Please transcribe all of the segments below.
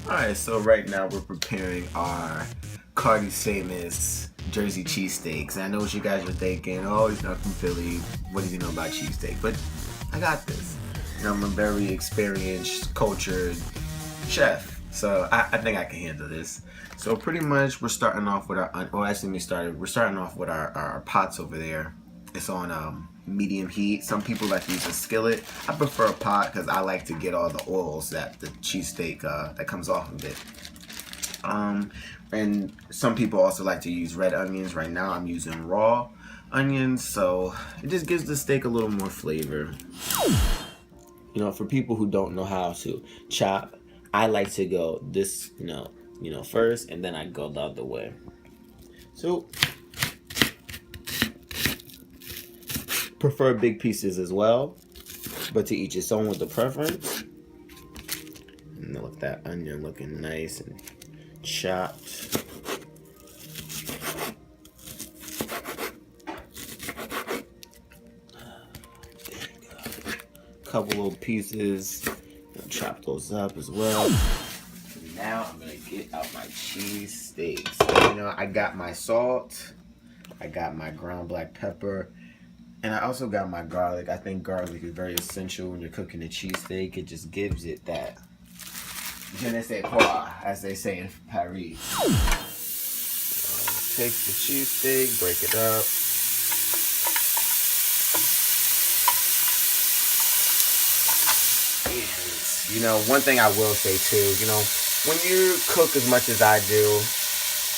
Alright, so right now we're preparing our Cardi's famous Jersey cheesesteaks. And I know what you guys are thinking, oh, he's not from Philly, what does he know about cheesesteak? But I got this. You know, I'm a very experienced, cultured chef, so I think I can handle this. So pretty much we're starting off with our, well actually we're starting off with our pots over there. It's on medium heat. Some people like to use a skillet. I prefer a pot because I like to get all the oils that the cheesesteak that comes off of it. And some people also like to use red onions. Right now I'm using raw onions, so it just gives the steak a little more flavor. You know, for people who don't know how to chop, I like to go this, first, and then I go the other way. So prefer big pieces as well, but to each its own with the preference. And look, that onion looking nice and chopped. Couple little pieces, chop those up as well. And now I'm gonna get out my cheese steaks. You know, I got my salt, I got my ground black pepper, and I also got my garlic. I think garlic is very essential when you're cooking a cheesesteak. It just gives it that je ne sais quoi, as they say in Paris. Take the cheesesteak, break it up. And, you know, one thing I will say too, you know, when you cook as much as I do,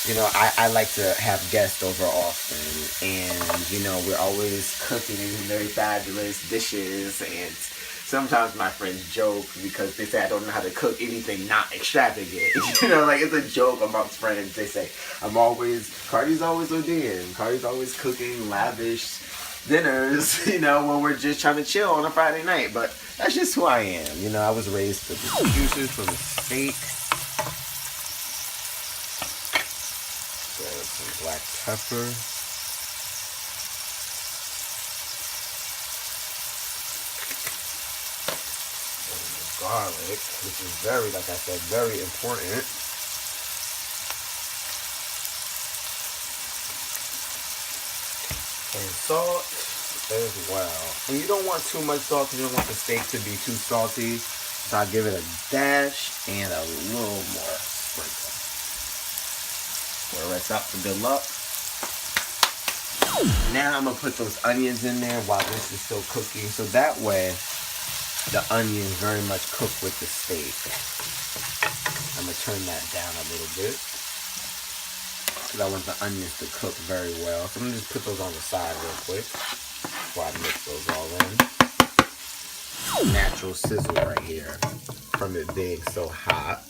you know, I like to have guests over often, and, you know, we're always cooking very fabulous dishes, and sometimes my friends joke because they say I don't know how to cook anything not extravagant. You know, like, it's a joke amongst friends. They say, Cardi's always ODing, Cardi's always cooking lavish dinners, you know, when we're just trying to chill on a Friday night, but that's just who I am. You know, I was raised with the juices from the steak. Some black pepper. And garlic, which is very, like I said, very important. And salt as well. And you don't want too much salt because you don't want the steak to be too salty. So I'll give it a dash and a little more sprinkle. Pour the up for good luck. Now I'm going to put those onions in there while this is still cooking. So that way, the onions very much cook with the steak. I'm going to turn that down a little bit, because I want the onions to cook very well. So I'm going to just put those on the side real quick before I mix those all in. Natural sizzle right here from it being so hot.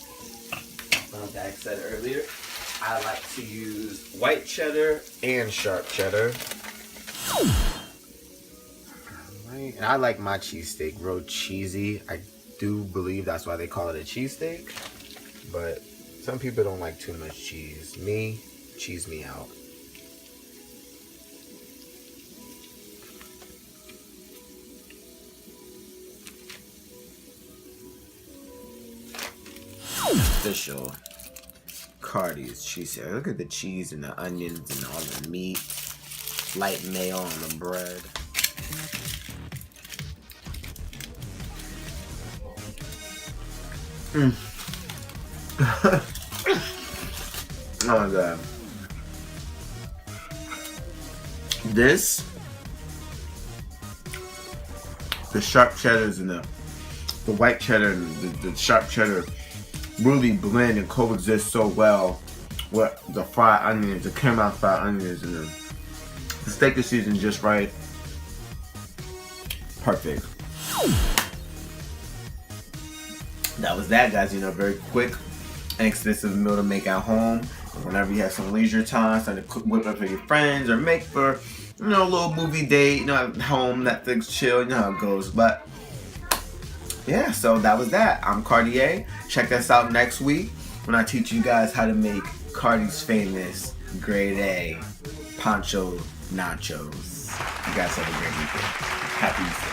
Like I said earlier, I like to use white cheddar and sharp cheddar. Alright, and I like my cheesesteak real cheesy. I do believe that's why they call it a cheesesteak. But some people don't like too much cheese. Me, cheese me out. Official Cardi's cheese. Look at the cheese and the onions and all the meat. Light mayo on the bread. Oh my god. This, the sharp cheddars and the white cheddar and the sharp cheddar really blend and coexist so well with the fried onions, the caramel fried onions, and the steak is seasoned just right. Perfect. That was that, guys. You know, very quick, inexpensive meal to make at home. Whenever you have some leisure time, something to cook, whip up for your friends, or make for, you know, a little movie date, you know, at home, Netflix, chill, you know how it goes. But yeah, so that was that. I'm Cardi.A. Check us out next week when I teach you guys how to make Cardi's famous grade A poncho nachos. You guys have a great weekend. Happy Easter.